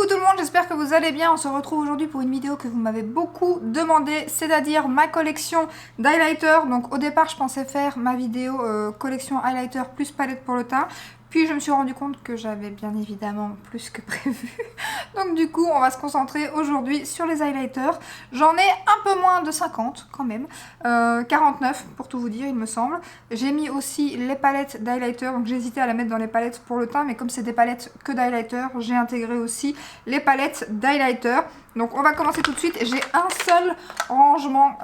tout le monde, j'espère que vous allez bien. On se retrouve aujourd'hui pour une vidéo que vous m'avez beaucoup demandé, c'est-à-dire ma collection d'highlighters. Donc au départ je pensais faire ma vidéo collection highlighter plus palette pour le teint. Puis je me suis rendu compte que j'avais bien évidemment plus que prévu. Donc du coup on va se concentrer aujourd'hui sur les highlighters. J'en ai un peu moins de 50 quand même. 49 pour tout vous dire il me semble. J'ai mis aussi les palettes d'highlighter. Donc j'hésitais à la mettre dans les palettes pour le teint. Mais comme c'est des palettes que d'highlighter, j'ai intégré aussi les palettes d'highlighter. Donc on va commencer tout de suite. J'ai un seul rangement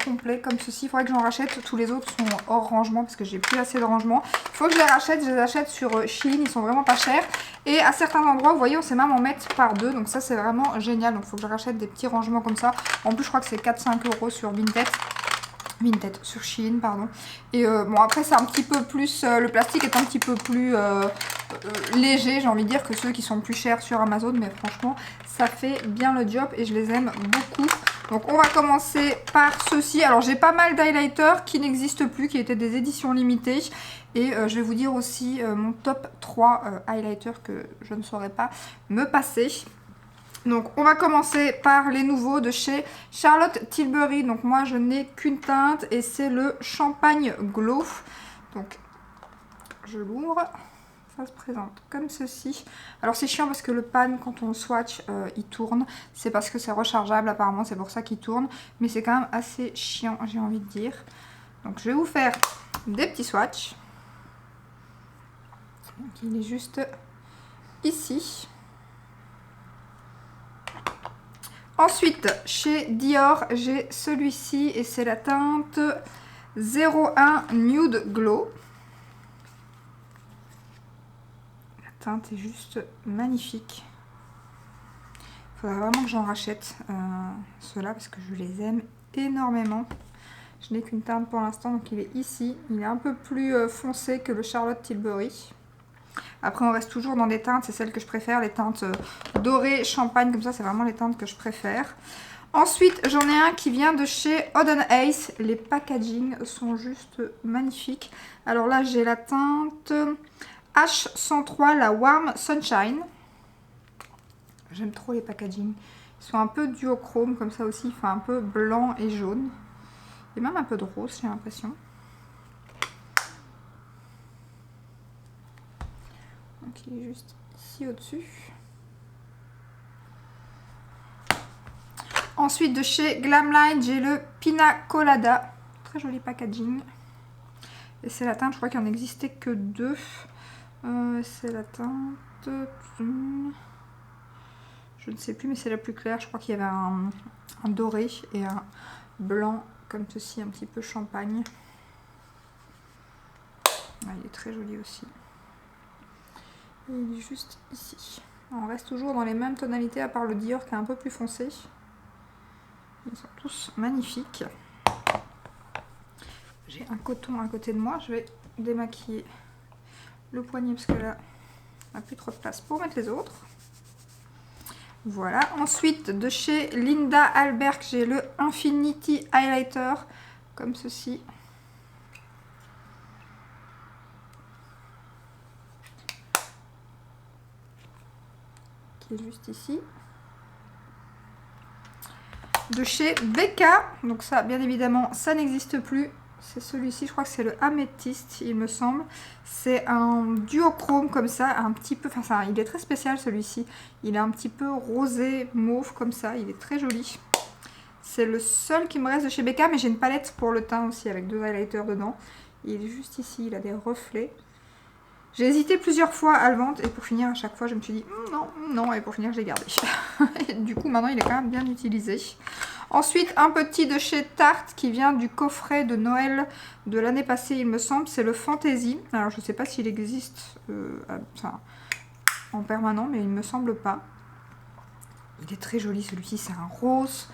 complet comme ceci. Il faudrait que j'en rachète. Tous les autres sont hors rangement parce que j'ai plus assez de rangement. Il faut que je les rachète. Je les achète sur Shein. Ils sont vraiment pas chers. Et à certains endroits, vous voyez, on sait même en mettre par deux. Donc ça c'est vraiment génial. Donc il faut que je rachète des petits rangements comme ça. En plus je crois que c'est 4-5 € sur Vinted. Sur Shein, pardon. Et bon après c'est un petit peu plus, le plastique est un petit peu plus léger, j'ai envie de dire, que ceux qui sont plus chers sur Amazon. Mais franchement ça fait bien le job et je les aime beaucoup. Donc on va commencer par ceux-ci. Alors j'ai pas mal d'highlighters qui n'existent plus, qui étaient des éditions limitées. Et je vais vous dire aussi mon top 3 highlighters que je ne saurais pas me passer. Donc on va commencer par les nouveaux de chez Charlotte Tilbury. Donc moi je n'ai qu'une teinte et c'est le Champagne Glow. Donc je l'ouvre. Ça se présente comme ceci. Alors c'est chiant parce que le pan quand on swatch il tourne. C'est parce que c'est rechargeable apparemment, c'est pour ça qu'il tourne. Mais c'est quand même assez chiant, j'ai envie de dire. Donc je vais vous faire des petits swatchs. Donc il est juste ici. Ensuite, chez Dior, j'ai celui-ci et c'est la teinte 01 Nude Glow. La teinte est juste magnifique. Il faudra vraiment que j'en rachète ceux-là parce que je les aime énormément. Je n'ai qu'une teinte pour l'instant, donc il est ici. Il est un peu plus foncé que le Charlotte Tilbury. Après on reste toujours dans des teintes, c'est celles que je préfère, les teintes dorées, champagne, comme ça c'est vraiment les teintes que je préfère. Ensuite j'en ai un qui vient de chez Oden Ace, les packaging sont juste magnifiques. Alors là j'ai la teinte H103, la Warm Sunshine. J'aime trop les packaging, ils sont un peu duochrome comme ça aussi, enfin un peu blanc et jaune. Et même un peu de rose j'ai l'impression. Donc il est juste ici au-dessus. Ensuite de chez Glamline, j'ai le Pina Colada. Très joli packaging. Et c'est la teinte, je crois qu'il en existait que deux. C'est la teinte... Je ne sais plus, mais c'est la plus claire. Je crois qu'il y avait un doré et un blanc comme ceci, un petit peu champagne. Ah, il est très joli aussi. Et il est juste ici. On reste toujours dans les mêmes tonalités à part le Dior qui est un peu plus foncé. Ils sont tous magnifiques. J'ai un coton à côté de moi. Je vais démaquiller le poignet parce que là, on n'a plus trop de place pour mettre les autres. Voilà. Ensuite, de chez Linda Albert, j'ai le Infinity Highlighter comme ceci. Qui est juste ici. De chez Becca, donc ça bien évidemment ça n'existe plus, c'est celui-ci, je crois que c'est le Améthyste il me semble, c'est un duochrome comme ça, un petit peu, enfin il est très spécial celui-ci, il est un petit peu rosé mauve comme ça, il est très joli. C'est le seul qui me reste de chez Becca, mais j'ai une palette pour le teint aussi avec deux highlighters dedans, il est juste ici, il a des reflets. J'ai hésité plusieurs fois à le vendre et pour finir à chaque fois je me suis dit non, non, et pour finir je l'ai gardé. Et du coup maintenant il est quand même bien utilisé. Ensuite un petit de chez Tarte qui vient du coffret de Noël de l'année passée il me semble, c'est le Fantasy. Alors je ne sais pas s'il existe en permanent mais il ne me semble pas. Il est très joli celui-ci, c'est un rose,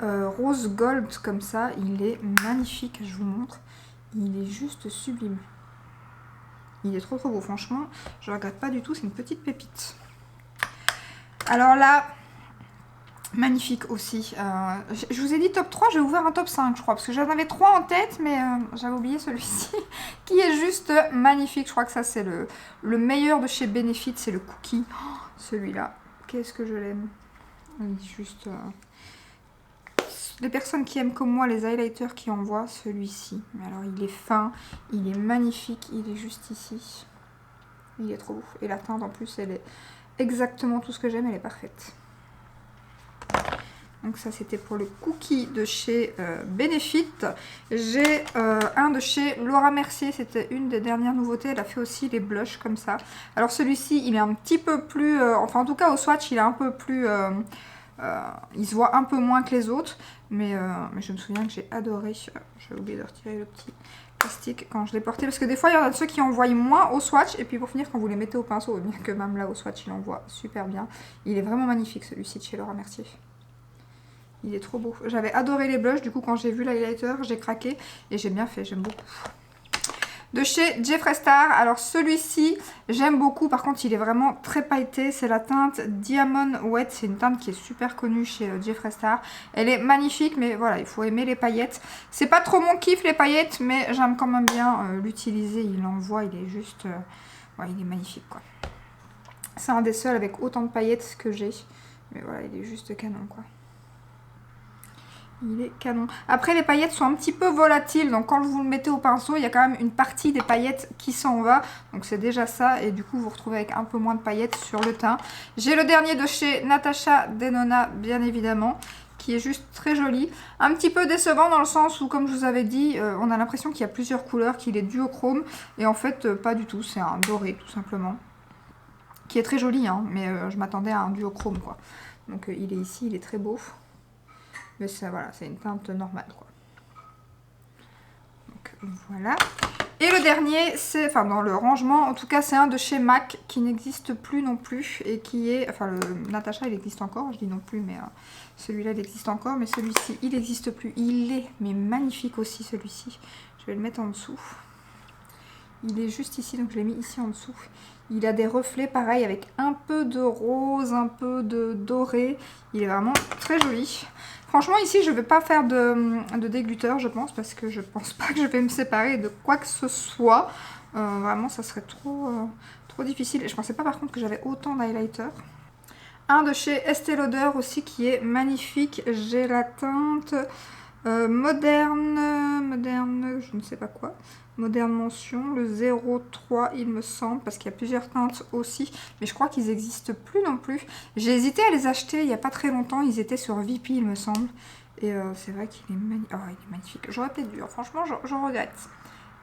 rose gold comme ça, il est magnifique, je vous montre. Il est juste sublime. Il est trop beau, franchement, je ne regrette pas du tout, c'est une petite pépite. Alors là, magnifique aussi. Je vous ai dit top 3, j'ai ouvert un top 5 je crois, parce que j'en avais 3 en tête, mais j'avais oublié celui-ci, qui est juste magnifique. Je crois que ça c'est le meilleur de chez Benefit, c'est le cookie. Oh, celui-là, qu'est-ce que je l'aime. Oui, juste... Les personnes qui aiment comme moi les highlighters qui envoient, celui-ci. Mais alors il est fin, il est magnifique, il est juste ici. Il est trop beau. Et la teinte en plus, elle est exactement tout ce que j'aime, elle est parfaite. Donc ça c'était pour le cookie de chez Benefit. J'ai un de chez Laura Mercier, c'était une des dernières nouveautés. Elle a fait aussi les blushs comme ça. Alors celui-ci il est un petit peu plus, enfin en tout cas au swatch il est un peu plus, il se voit un peu moins que les autres. Mais je me souviens que j'ai adoré, j'ai oublié de retirer le petit plastique quand je l'ai porté. Parce que des fois il y en a de ceux qui envoient moins au swatch. Et puis pour finir quand vous les mettez au pinceau, bien que même là au swatch il envoie super bien. Il est vraiment magnifique celui-ci de chez Laura Mercier. Il est trop beau. J'avais adoré les blushs, du coup quand j'ai vu l'highlighter, j'ai craqué et j'ai bien fait, j'aime beaucoup. De chez Jeffree Star, alors celui-ci, j'aime beaucoup, par contre il est vraiment très pailleté, c'est la teinte Diamond Wet, c'est une teinte qui est super connue chez Jeffree Star. Elle est magnifique, mais voilà, il faut aimer les paillettes. C'est pas trop mon kiff les paillettes, mais j'aime quand même bien l'utiliser, il envoie, il est juste... ouais, il est magnifique quoi. C'est un des seuls avec autant de paillettes que j'ai, mais voilà, il est juste canon quoi. Il est canon. Après les paillettes sont un petit peu volatiles, donc quand vous le mettez au pinceau, il y a quand même une partie des paillettes qui s'en va. Donc c'est déjà ça, et du coup vous vous retrouvez avec un peu moins de paillettes sur le teint. J'ai le dernier de chez Natasha Denona, bien évidemment, qui est juste très joli. Un petit peu décevant dans le sens où, comme je vous avais dit, on a l'impression qu'il y a plusieurs couleurs, qu'il est duochrome, et en fait pas du tout, c'est un doré tout simplement. Qui est très joli, hein, mais je m'attendais à un duochrome quoi. Donc il est ici, il est très beau. Mais ça, voilà, c'est une teinte normale, quoi. Donc, voilà. Et le dernier, c'est, enfin, dans le rangement, en tout cas, c'est un de chez MAC qui n'existe plus non plus. Et qui est, enfin, le Natasha, il existe encore, je dis non plus, mais celui-là, il existe encore. Mais celui-ci, il n'existe plus. Il est, mais magnifique aussi, celui-ci. Je vais le mettre en dessous. Il est juste ici, donc je l'ai mis ici en dessous. Il a des reflets, pareil, avec un peu de rose, un peu de doré. Il est vraiment très joli. Franchement, ici, je ne vais pas faire de dégluteur, je pense, parce que je pense pas que je vais me séparer de quoi que ce soit. Vraiment, ça serait trop difficile. Et je pensais pas, par contre, que j'avais autant d'highlighter. Un de chez Estée Lauder aussi, qui est magnifique. J'ai la teinte moderne, je ne sais pas quoi. Moderne mention, le 03 il me semble, parce qu'il y a plusieurs teintes aussi, mais je crois qu'ils n'existent plus non plus. J'ai hésité à les acheter il n'y a pas très longtemps, ils étaient sur VP il me semble, et c'est vrai qu'il est, il est magnifique. J'aurais peut-être dû, franchement j'en regrette.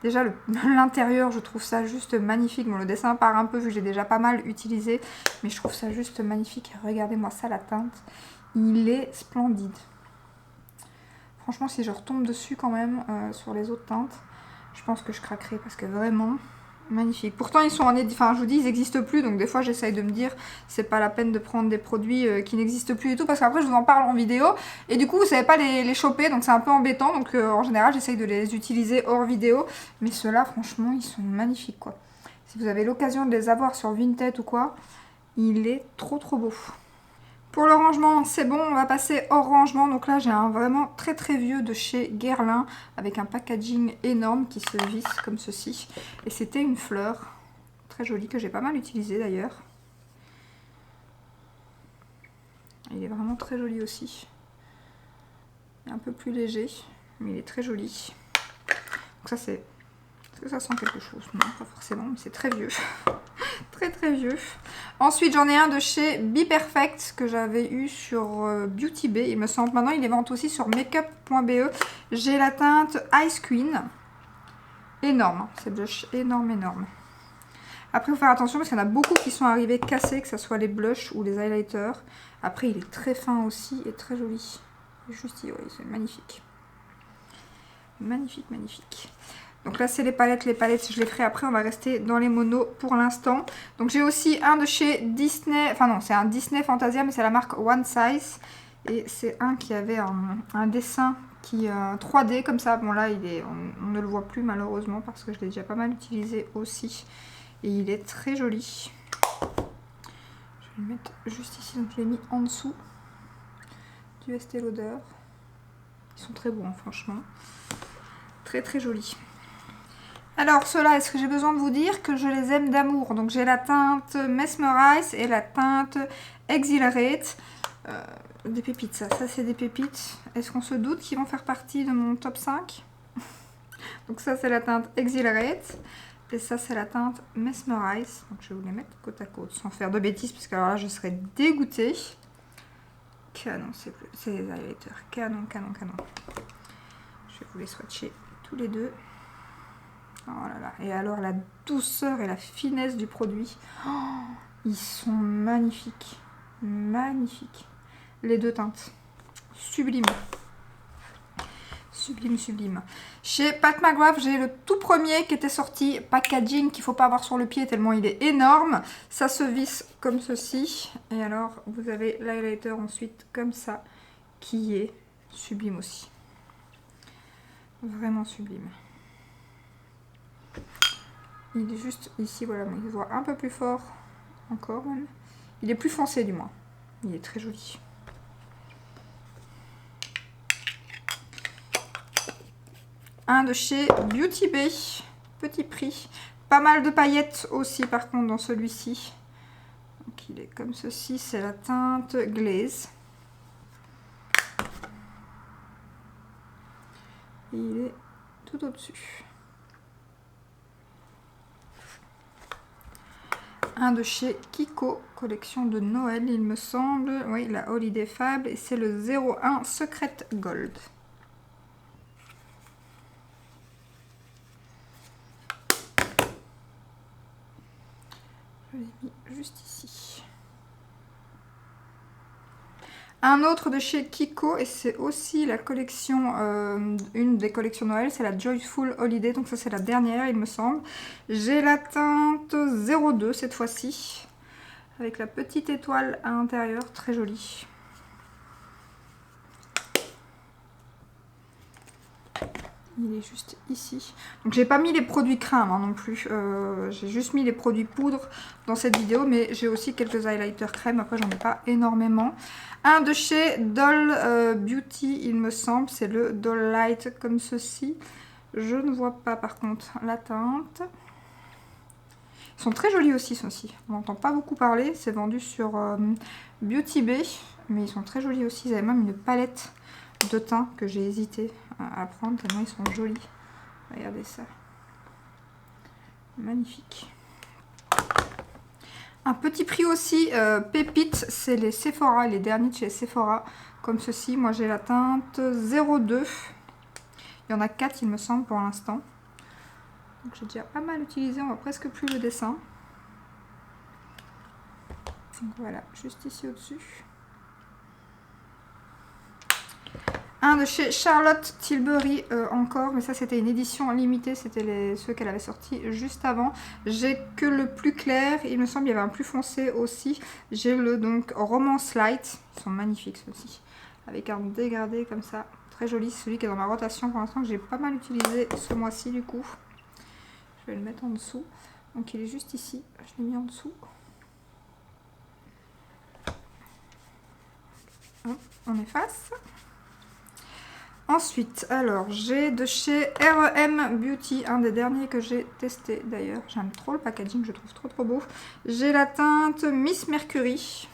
Déjà l'intérieur je trouve ça juste magnifique, bon le dessin part un peu vu que j'ai déjà pas mal utilisé, mais je trouve ça juste magnifique. Regardez-moi ça la teinte, il est splendide. Franchement si je retombe dessus quand même sur les autres teintes, je pense que je craquerai parce que vraiment magnifique. Pourtant ils sont en enfin je vous dis ils n'existent plus, donc des fois j'essaye de me dire c'est pas la peine de prendre des produits qui n'existent plus et tout, parce qu'après je vous en parle en vidéo et du coup vous savez pas les choper, donc c'est un peu embêtant. Donc en général j'essaye de les utiliser hors vidéo, mais ceux-là franchement ils sont magnifiques quoi. Si vous avez l'occasion de les avoir sur Vinted ou quoi, il est trop beau. Pour le rangement, c'est bon, on va passer au rangement. Donc là, j'ai un vraiment très vieux de chez Guerlain avec un packaging énorme qui se visse comme ceci. Et c'était une fleur très jolie que j'ai pas mal utilisée d'ailleurs. Il est vraiment très joli aussi. Il est un peu plus léger, mais il est très joli. Donc ça, c'est... Est-ce que ça sent quelque chose? Non, pas forcément, mais c'est très vieux. très vieux. Ensuite, j'en ai un de chez Be Perfect que j'avais eu sur Beauty Bay, il me semble. Maintenant, il est vendu aussi sur makeup.be. J'ai la teinte Ice Queen. Énorme, c'est blush énorme. Après, il faut faire attention parce qu'il y en a beaucoup qui sont arrivés cassés, que ce soit les blushs ou les highlighters. Après, il est très fin aussi et très joli. Juste ici, oui, c'est magnifique. Magnifique. Donc là c'est les palettes, je les ferai après, on va rester dans les monos pour l'instant. Donc j'ai aussi un de chez Disney, enfin non c'est un Disney Fantasia mais c'est la marque One Size. Et c'est un qui avait un dessin qui 3D comme ça. Bon là on ne le voit plus malheureusement parce que je l'ai déjà pas mal utilisé aussi. Et il est très joli. Je vais le mettre juste ici, donc je l'ai mis en dessous du Estée Lauder. Ils sont très bons franchement. Très joli. Alors ceux-là, est-ce que j'ai besoin de vous dire que je les aime d'amour? Donc j'ai la teinte Mesmerize et la teinte Exhilarate. Des pépites, ça c'est des pépites. Est-ce qu'on se doute qu'ils vont faire partie de mon top 5? Donc ça c'est la teinte Exhilarate. Et ça c'est la teinte Mesmerize. Donc je vais vous les mettre côte à côte sans faire de bêtises parce que alors là je serais dégoûtée. Canon, c'est les highlighters. Canon, canon, canon. Je vais vous les swatcher tous les deux. Oh là là. Et alors la douceur et la finesse du produit. Oh, ils sont magnifiques. Magnifiques. Les deux teintes. Sublime. Sublime, sublime. Chez Pat McGrath, j'ai le tout premier qui était sorti. Packaging qu'il ne faut pas avoir sur le pied tellement il est énorme. Ça se visse comme ceci. Et alors, vous avez l'highlighter ensuite comme ça. Qui est sublime aussi. Vraiment sublime. Il est juste ici, voilà, il se voit un peu plus fort encore même. Il est plus foncé du moins. Il est très joli. Un de chez Beauty Bay, petit prix. Pas mal de paillettes aussi par contre dans celui-ci. Donc il est comme ceci, c'est la teinte Glaze. Et il est tout au-dessus. Un de chez Kiko, collection de Noël, il me semble. Oui, la Holiday Fab. Et c'est le 01 Secret Gold. Je l'ai mis juste ici. Un autre de chez Kiko, et c'est aussi la collection, une des collections Noël, c'est la Joyful Holiday, donc ça c'est la dernière il me semble. J'ai la teinte 02 cette fois-ci, avec la petite étoile à l'intérieur, très jolie. Il est juste ici. Donc j'ai pas mis les produits crème hein, non plus. J'ai juste mis les produits poudre dans cette vidéo. Mais j'ai aussi quelques highlighters crème. Après j'en ai pas énormément. Un de chez Doll Beauty il me semble. C'est le Doll Light comme ceci. Je ne vois pas par contre la teinte. Ils sont très jolis aussi ceux-ci. On n'entend pas beaucoup parler. C'est vendu sur Beauty Bay. Mais ils sont très jolis aussi. Ils avaient même une palette de teint que j'ai hésité à prendre tellement ils sont jolis. Regardez ça. Magnifique. Un petit prix aussi, pépite, c'est les Sephora, les derniers de chez Sephora, comme ceci. Moi j'ai la teinte 02. Il y en a 4 il me semble pour l'instant. Donc j'ai déjà pas mal utilisé, on voit presque plus le dessin. Donc voilà, juste ici au-dessus. Un de chez Charlotte Tilbury encore, mais ça c'était une édition limitée, c'était ceux qu'elle avait sortis juste avant. J'ai que le plus clair, il me semble il y avait un plus foncé aussi. J'ai le donc Romance Light, ils sont magnifiques ceux-ci, avec un dégradé comme ça, très joli, c'est celui qui est dans ma rotation pour l'instant que j'ai pas mal utilisé ce mois-ci du coup. Je vais le mettre en dessous, donc il est juste ici, je l'ai mis en dessous. Hop, on efface. Ensuite, alors, j'ai de chez R.E.M. Beauty, un des derniers que j'ai testé d'ailleurs. J'aime trop le packaging, je trouve trop beau. J'ai la teinte Miss Mercury.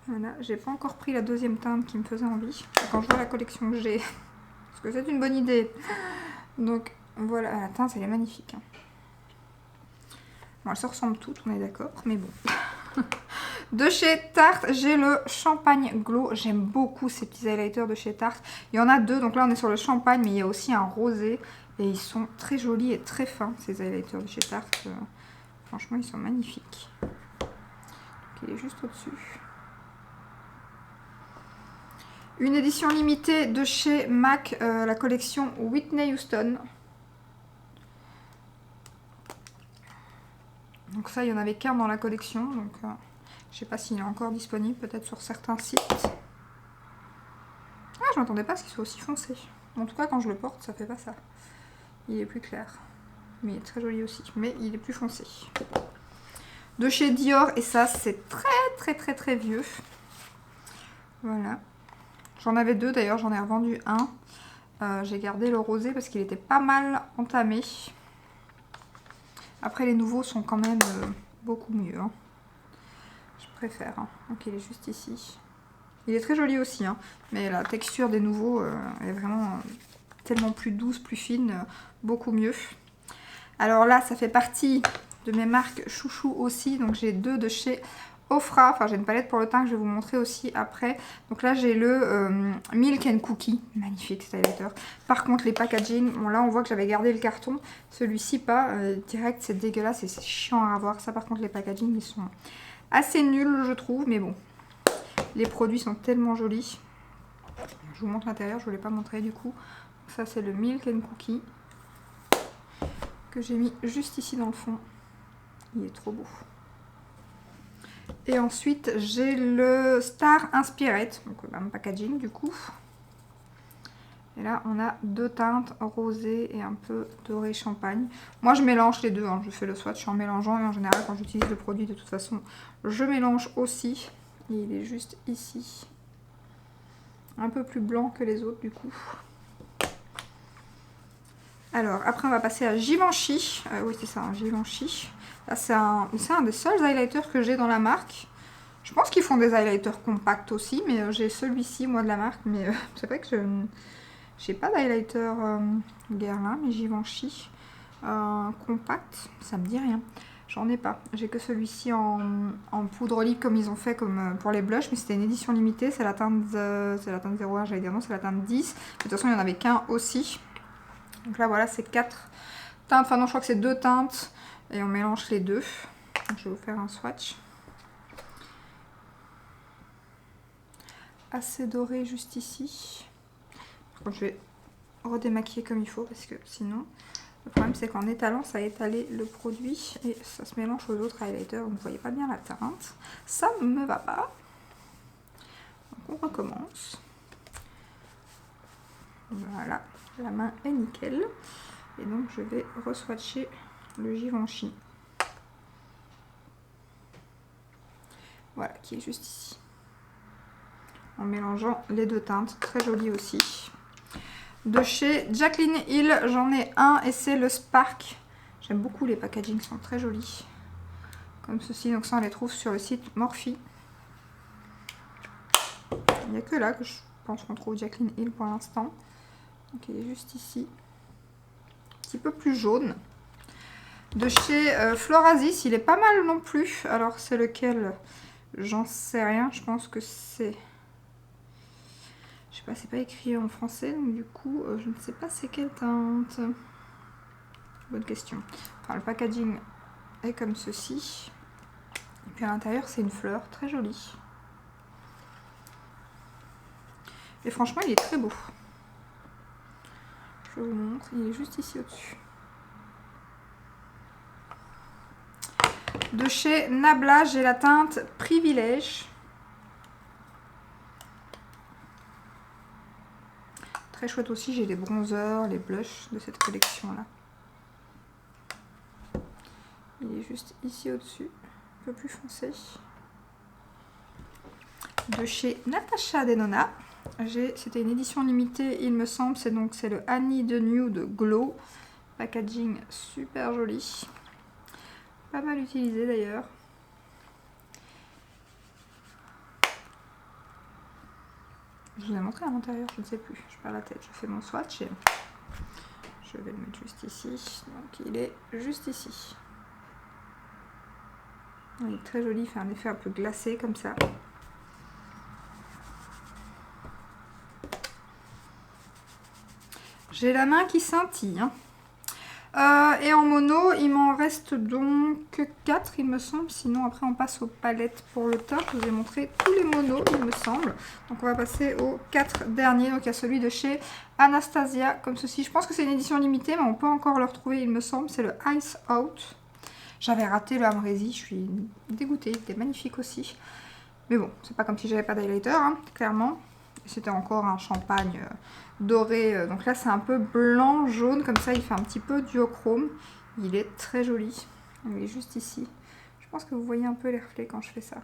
Voilà, j'ai pas encore pris la deuxième teinte qui me faisait envie. Quand je vois la collection que j'ai, parce que c'est une bonne idée. Donc voilà, la teinte elle est magnifique. Hein. Bon, elles se ressemblent toutes, on est d'accord, mais bon. De chez Tarte, j'ai le Champagne Glow. J'aime beaucoup ces petits highlighters de chez Tarte. Il y en a deux, donc là on est sur le champagne, mais il y a aussi un rosé. Et ils sont très jolis et très fins, ces highlighters de chez Tarte. Franchement, ils sont magnifiques. Donc, il est juste au-dessus. Une édition limitée de chez MAC, la collection Whitney Houston. Donc ça, il n'y en avait qu'un dans la collection, donc... je sais pas s'il est encore disponible, peut-être sur certains sites. Ah, je m'attendais pas à ce qu'il soit aussi foncé. En tout cas, quand je le porte, ça fait pas ça. Il est plus clair. Mais il est très joli aussi. Mais il est plus foncé. De chez Dior, et ça, c'est très vieux. Voilà. J'en avais deux d'ailleurs, j'en ai revendu un. J'ai gardé le rosé parce qu'il était pas mal entamé. Après les nouveaux sont quand même beaucoup mieux. Hein. Je préfère. Hein. Donc il est juste ici. Il est très joli aussi. Hein. Mais la texture des nouveaux est vraiment tellement plus douce, plus fine. Beaucoup mieux. Alors là ça fait partie de mes marques chouchou aussi. Donc j'ai deux de chez Ofra, enfin j'ai une palette pour le teint que je vais vous montrer aussi après. Donc là j'ai le Milk and Cookie, magnifique cet highlighter. Par contre les packaging, bon là on voit que j'avais gardé le carton, celui-ci pas, direct c'est dégueulasse et c'est chiant à avoir. Ça par contre les packaging ils sont assez nuls je trouve, mais bon, les produits sont tellement jolis. Je vous montre l'intérieur, je ne vous l'ai pas montré du coup. Ça c'est le Milk and Cookie que j'ai mis juste ici dans le fond, il est trop beau. Et ensuite, j'ai le Star Inspired, donc même packaging du coup. Et là, on a deux teintes, rosé et un peu doré champagne. Moi, je mélange les deux, hein. Je fais le swatch en mélangeant et en général, quand j'utilise le produit, de toute façon, je mélange aussi. Et il est juste ici. Un peu plus blanc que les autres du coup. Alors, après, on va passer à Givenchy. Oui, c'est ça, Givenchy. Là, c'est un des seuls highlighters que j'ai dans la marque. Je pense qu'ils font des highlighters compacts aussi, mais j'ai celui-ci, moi, de la marque. Mais c'est vrai que je n'ai pas d'highlighter Guerlain, mais Givenchy compact, ça me dit rien. J'en ai pas. J'ai que celui-ci en poudre libre, comme ils ont fait comme pour les blushs, mais c'était une édition limitée. C'est la teinte 01, j'allais dire non, c'est la teinte 10. De toute façon, il n'y en avait qu'un aussi. Donc là, voilà, c'est 4 teintes. Enfin non, je crois que c'est 2 teintes. Et on mélange les deux. Donc, je vais vous faire un swatch. Assez doré juste ici. Par contre, je vais redémaquiller comme il faut parce que sinon, le problème c'est qu'en étalant, ça a étalé le produit et ça se mélange aux autres highlighters. Vous ne voyez pas bien la teinte. Ça ne me va pas. Donc on recommence. Voilà, la main est nickel. Et donc je vais re-swatcher le Givenchy. Voilà, qui est juste ici. En mélangeant les deux teintes, très joli aussi. De chez Jaclyn Hill, j'en ai un et c'est le Spark. J'aime beaucoup les packagings, sont très jolis. Comme ceci, donc ça on les trouve sur le site Morphe. Il n'y a que là que je pense qu'on trouve Jaclyn Hill pour l'instant. Donc il est juste ici. Un petit peu plus jaune. De chez Florasis, il est pas mal non plus. Alors c'est lequel? J'en sais rien, je pense que c'est... Je sais pas, c'est pas écrit en français, donc du coup, je ne sais pas c'est quelle teinte. Bonne question. Enfin, le packaging est comme ceci. Et puis à l'intérieur, c'est une fleur, très jolie. Et franchement, il est très beau. Je vous montre, il est juste ici au-dessus. De chez Nabla, j'ai la teinte Privilège. Très chouette aussi, j'ai les bronzers, les blushs de cette collection-là. Il est juste ici au-dessus, un peu plus foncé. De chez Natasha Denona, c'était une édition limitée, il me semble, c'est le Annie de Nude Glow. Packaging super joli. Pas mal utilisé d'ailleurs. Je vous ai montré à l'intérieur, je ne sais plus, je perds la tête, je fais mon swatch et je vais le mettre juste ici. Donc il est juste ici. Il est très joli, il fait un effet un peu glacé comme ça. J'ai la main qui scintille. Hein. Et en mono, il m'en reste donc 4, il me semble. Sinon, après, on passe aux palettes pour le teint. Je vous ai montré tous les monos, il me semble. Donc, on va passer aux 4 derniers. Donc, il y a celui de chez Anastasia, comme ceci. Je pense que c'est une édition limitée, mais on peut encore le retrouver, il me semble. C'est le Ice Out. J'avais raté le Amrézy, je suis dégoûtée. Il était magnifique aussi. Mais bon, c'est pas comme si j'avais pas d'highlighter, hein, clairement. C'était encore un champagne doré. Donc là, c'est un peu blanc, jaune, comme ça. Il fait un petit peu duochrome. Il est très joli. Il est juste ici. Je pense que vous voyez un peu les reflets quand je fais ça.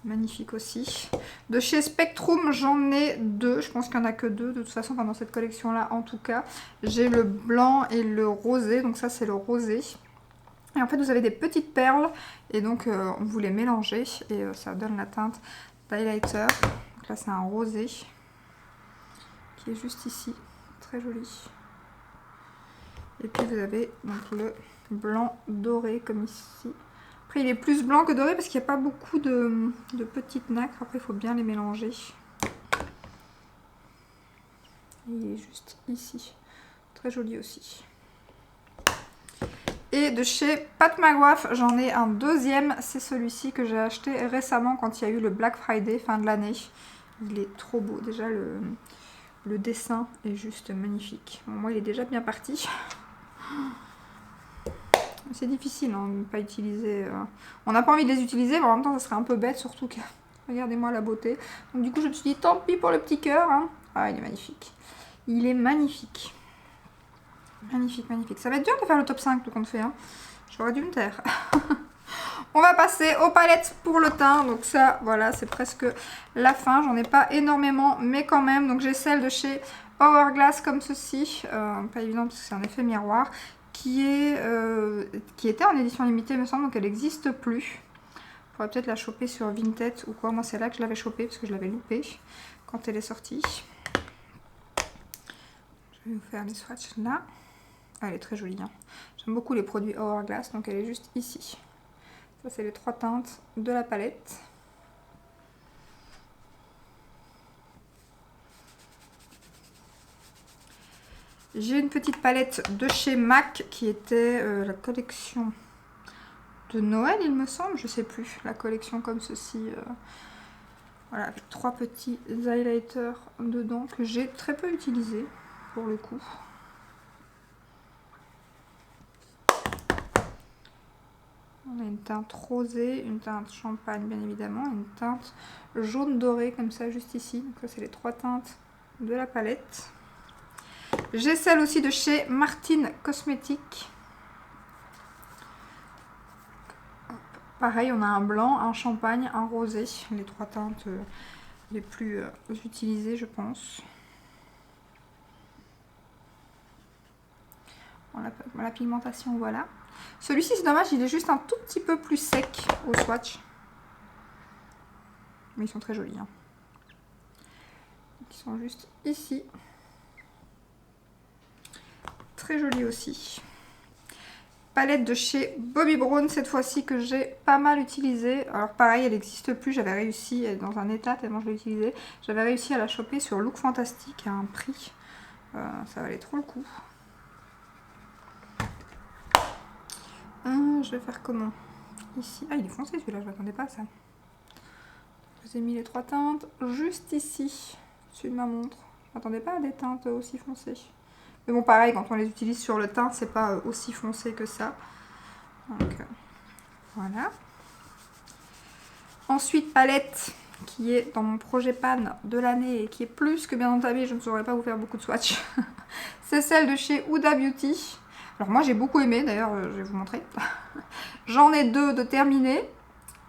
Magnifique aussi. De chez Spectrum, j'en ai 2. Je pense qu'il n'y en a que 2 de toute façon, dans cette collection-là en tout cas. J'ai le blanc et le rosé. Donc ça, c'est le rosé. Et en fait, vous avez des petites perles. Et donc, vous les mélangez. Et ça donne la teinte d'highlighter. Donc là, c'est un rosé. Qui est juste ici. Très joli. Et puis, vous avez donc le blanc doré comme ici. Après, il est plus blanc que doré parce qu'il n'y a pas beaucoup de petites nacres. Après, il faut bien les mélanger. Il est juste ici. Très joli aussi. Et de chez Pat McGrath, j'en ai un deuxième. C'est celui-ci que j'ai acheté récemment quand il y a eu le Black Friday, fin de l'année. Il est trop beau. Déjà, le dessin est juste magnifique. Bon, moi, il est déjà bien parti. C'est difficile de ne pas utiliser. On n'a pas envie de les utiliser, mais en même temps, ça serait un peu bête, surtout que... Regardez-moi la beauté. Donc du coup, je me suis dit, tant pis pour le petit cœur. Hein. Ah, il est magnifique. Il est magnifique. Magnifique, magnifique. Ça va être dur de faire le top 5, tout compte fait. Hein. J'aurais dû me taire. On va passer aux palettes pour le teint. Donc ça, voilà, c'est presque la fin. J'en ai pas énormément, mais quand même. Donc j'ai celle de chez Hourglass comme ceci. Pas évident parce que c'est un effet miroir. Qui était en édition limitée, me semble, donc elle n'existe plus. Je pourrais peut-être la choper sur Vinted ou quoi. Moi, c'est là que je l'avais chopée parce que je l'avais loupée quand elle est sortie. Je vais vous faire les swatchs là. Ah, elle est très jolie. Hein. J'aime beaucoup les produits Hourglass, donc elle est juste ici. Ça, c'est les 3 teintes de la palette. J'ai une petite palette de chez MAC qui était la collection de Noël, il me semble, je sais plus. La collection comme ceci, voilà, avec 3 petits highlighters dedans que j'ai très peu utilisé pour le coup. On a une teinte rosée, une teinte champagne bien évidemment, une teinte jaune doré comme ça juste ici. Donc ça, c'est les 3 teintes de la palette. J'ai celle aussi de chez Martin Cosmetics. Pareil, on a un blanc, un champagne, un rosé. Les 3 teintes les plus utilisées, je pense. Bon, la pigmentation, voilà. Celui-ci, c'est dommage, il est juste un tout petit peu plus sec au swatch. Mais ils sont très jolis. Hein. Ils sont juste ici. Très joli aussi. Palette de chez Bobbi Brown cette fois-ci que j'ai pas mal utilisée. Alors pareil, elle n'existe plus, j'avais réussi, elle est dans un état tellement je l'ai utilisée. J'avais réussi à la choper sur Look Fantastic à un prix. Ça valait trop le coup. Je vais faire comment? Ici. Ah, il est foncé celui-là, je m'attendais pas à ça. Je vous ai mis les 3 teintes juste ici, au-dessus de ma montre. Je m'attendais pas à des teintes aussi foncées. Mais bon, pareil, quand on les utilise sur le teint, c'est pas aussi foncé que ça. Donc, voilà. Ensuite, palette qui est dans mon projet pan de l'année et qui est plus que bien entamée. Je ne saurais pas vous faire beaucoup de swatch. C'est celle de chez Huda Beauty. Alors moi, j'ai beaucoup aimé. D'ailleurs, je vais vous montrer. J'en ai 2 de terminés.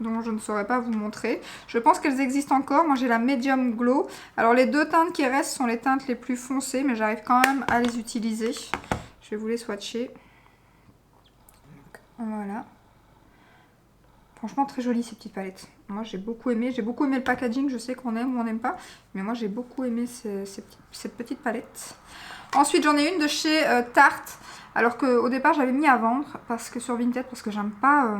Donc je ne saurais pas vous montrer. Je pense qu'elles existent encore. Moi j'ai la Medium Glow. Alors les 2 teintes qui restent sont les teintes les plus foncées, mais j'arrive quand même à les utiliser. Je vais vous les swatcher. Donc, voilà. Franchement très jolie ces petites palettes. Moi j'ai beaucoup aimé. J'ai beaucoup aimé le packaging. Je sais qu'on aime ou on n'aime pas. Mais moi j'ai beaucoup aimé cette petite palette. Ensuite j'en ai une de chez Tarte. Alors qu'au départ j'avais mis à vendre parce que sur Vinted parce que j'aime pas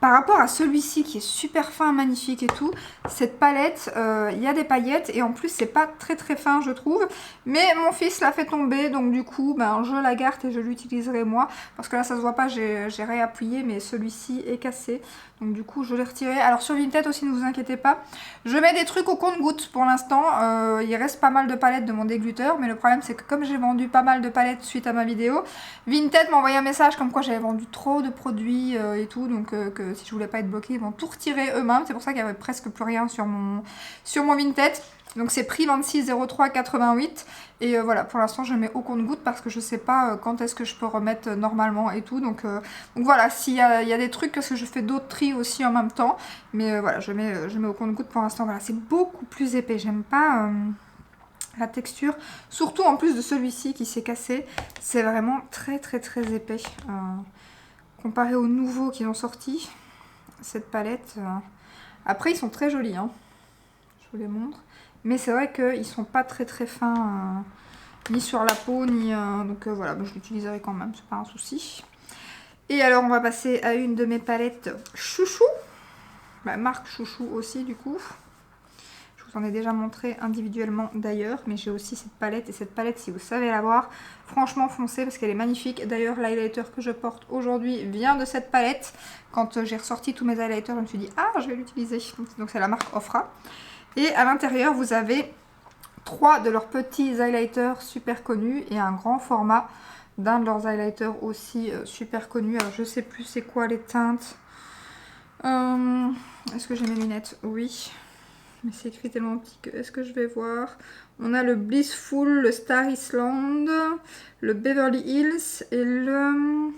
par rapport à celui-ci qui est super fin, magnifique et tout, cette palette il y a des paillettes et en plus c'est pas très très fin je trouve, mais mon fils l'a fait tomber donc du coup ben, je la garde et je l'utiliserai moi parce que là ça se voit pas, j'ai réappuyé mais celui-ci est cassé donc du coup je l'ai retiré. Alors sur Vinted aussi ne vous inquiétez pas, je mets des trucs au compte-gouttes pour l'instant, il reste pas mal de palettes de mon dégluteur mais le problème c'est que comme j'ai vendu pas mal de palettes suite à ma vidéo, Vinted m'a envoyé un message comme quoi j'avais vendu trop de produits et tout, donc que si je voulais pas être bloquée, ils vont tout retirer eux-mêmes. C'est pour ça qu'il y avait presque plus rien sur mon Vinted. Donc c'est prix 26,03,88 et voilà, pour l'instant je mets au compte-gouttes parce que je sais pas quand est-ce que je peux remettre normalement et tout. Donc voilà, s'il y a des trucs, parce que je fais d'autres tris aussi en même temps. Mais voilà, je mets au compte-gouttes pour l'instant. Voilà, c'est beaucoup plus épais, j'aime pas la texture. Surtout en plus de celui-ci qui s'est cassé, c'est vraiment très très très épais. Comparé aux nouveaux qui ont sorti, cette palette. Après ils sont très jolis, hein. Je vous les montre. Mais c'est vrai qu'ils sont pas très très fins, ni sur la peau, ni... donc voilà, je l'utiliserai quand même, c'est pas un souci. Et alors on va passer à une de mes palettes chouchou. Marque chouchou aussi du coup. Je vous en ai déjà montré individuellement d'ailleurs, mais j'ai aussi cette palette. Et cette palette, si vous savez la voir, franchement foncez parce qu'elle est magnifique. D'ailleurs l'highlighter que je porte aujourd'hui vient de cette palette. Quand j'ai ressorti tous mes highlighters, je me suis dit ah, je vais l'utiliser. Donc c'est la marque Ofra. Et à l'intérieur, vous avez 3 de leurs petits highlighters super connus et un grand format d'un de leurs highlighters aussi super connu. Alors je sais plus c'est quoi les teintes. Est-ce que j'ai mes lunettes? Oui. Mais c'est écrit tellement petit que est-ce que je vais voir? On a le Blissful, le Star Island, le Beverly Hills et le...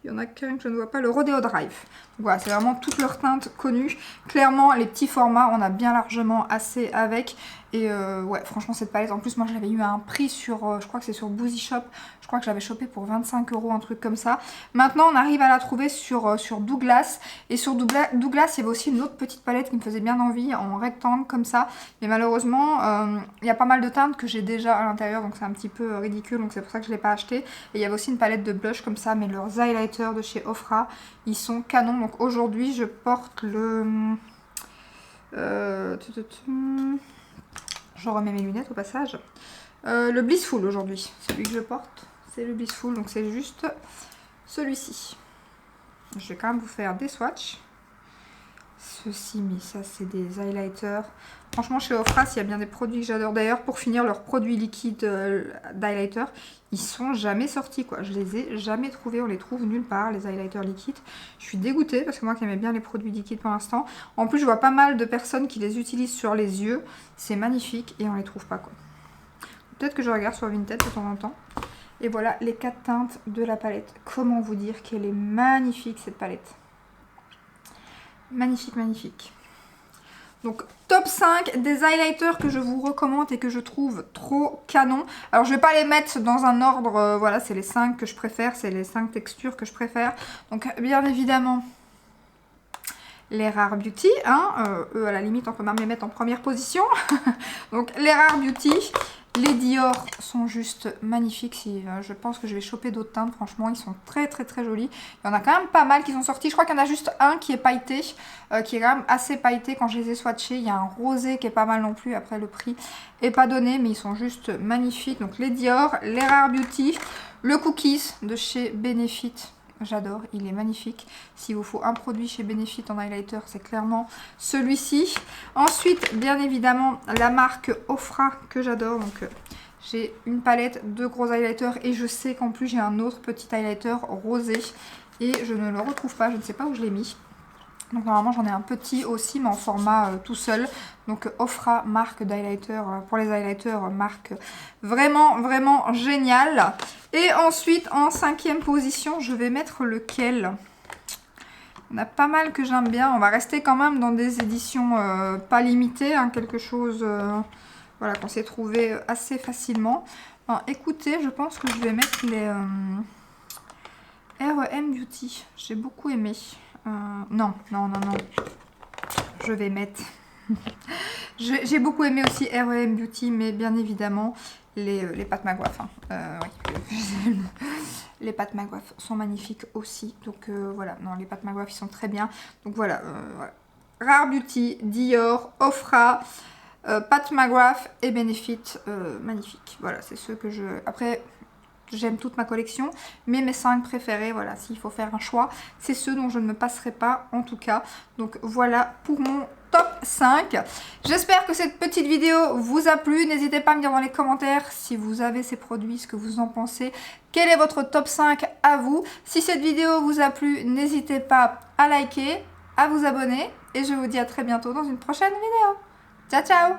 Il y en a qu'un que je ne vois pas, le Rodeo Drive. Donc voilà, c'est vraiment toutes leurs teintes connues. Clairement, les petits formats, on a bien largement assez avec. Et ouais, franchement, cette palette, en plus, moi, j'avais eu un prix sur, je crois que c'est sur Boozy Shop. Je crois que je l'avais chopé pour 25 €, un truc comme ça. Maintenant, on arrive à la trouver sur Douglas. Et sur Douglas, il y avait aussi une autre petite palette qui me faisait bien envie, en rectangle, comme ça. Mais malheureusement, il y a pas mal de teintes que j'ai déjà à l'intérieur, donc c'est un petit peu ridicule. Donc c'est pour ça que je ne l'ai pas acheté. Et il y avait aussi une palette de blush comme ça, mais leurs highlighters de chez Ofra, ils sont canons. Donc aujourd'hui, je porte le... Je remets mes lunettes au passage. Le Blissful aujourd'hui, celui que je porte, c'est le Blissful, donc c'est juste celui-ci. Je vais quand même vous faire des swatchs. Ceci, mais ça c'est des highlighters. Franchement chez Ofra, il y a bien des produits que j'adore. D'ailleurs, pour finir, leurs produits liquides d'highlighter, ils sont jamais sortis quoi. Je les ai jamais trouvés, on les trouve nulle part, les highlighters liquides. Je suis dégoûtée parce que moi qui aimais bien les produits liquides pour l'instant. En plus, je vois pas mal de personnes qui les utilisent sur les yeux. C'est magnifique et on les trouve pas quoi. Peut-être que je regarde sur Vinted de temps en temps. Et voilà les 4 teintes de la palette. Comment vous dire qu'elle est magnifique cette palette. Magnifique, magnifique. Donc top 5 des highlighters que je vous recommande et que je trouve trop canon. Alors je vais pas les mettre dans un ordre, voilà, c'est les 5 que je préfère, c'est les 5 textures que je préfère. Donc bien évidemment les Rare Beauty, hein, eux à la limite on peut même les mettre en première position. Donc les Rare Beauty. Les Dior sont juste magnifiques. Si, je pense que je vais choper d'autres teintes. Franchement, ils sont très très très jolis. Il y en a quand même pas mal qui sont sortis. Je crois qu'il y en a juste un qui est pailleté, qui est quand même assez pailleté quand je les ai swatchés. Il y a un rosé qui est pas mal non plus. Après, le prix est pas donné, mais ils sont juste magnifiques. Donc les Dior, les Rare Beauty, le Cookies de chez Benefit. J'adore, il est magnifique. S'il vous faut un produit chez Benefit en highlighter, c'est clairement celui-ci. Ensuite, bien évidemment, la marque Ofra que j'adore. Donc, j'ai une palette de gros highlighters et je sais qu'en plus, j'ai un autre petit highlighter rosé. Et je ne le retrouve pas, je ne sais pas où je l'ai mis. Donc normalement j'en ai un petit aussi mais en format tout seul. Donc Ofra, marque d'highlighter, pour les highlighters, marque vraiment vraiment géniale. Et ensuite en 5e position je vais mettre lequel? On a pas mal que j'aime bien. On va rester quand même dans des éditions pas limitées, hein, quelque chose voilà, qu'on s'est trouvé assez facilement. Alors, écoutez, je pense que je vais mettre les R.E.M. Beauty. J'ai beaucoup aimé. Non. Je vais mettre... J'ai beaucoup aimé aussi R.E.M. Beauty, mais bien évidemment, les Pat McGrath. Hein. Oui. Les Pat McGrath sont magnifiques aussi. Donc voilà, non, les Pat McGrath, ils sont très bien. Donc voilà, voilà. Rare Beauty, Dior, Ofra, Pat McGrath et Benefit, magnifiques. Voilà, c'est ceux que je... Après... J'aime toute ma collection, mais mes 5 préférés, voilà, s'il faut faire un choix, c'est ceux dont je ne me passerai pas en tout cas. Donc voilà pour mon top 5. J'espère que cette petite vidéo vous a plu. N'hésitez pas à me dire dans les commentaires si vous avez ces produits, ce que vous en pensez. Quel est votre top 5 à vous? Si cette vidéo vous a plu, n'hésitez pas à liker, à vous abonner. Et je vous dis à très bientôt dans une prochaine vidéo. Ciao, ciao!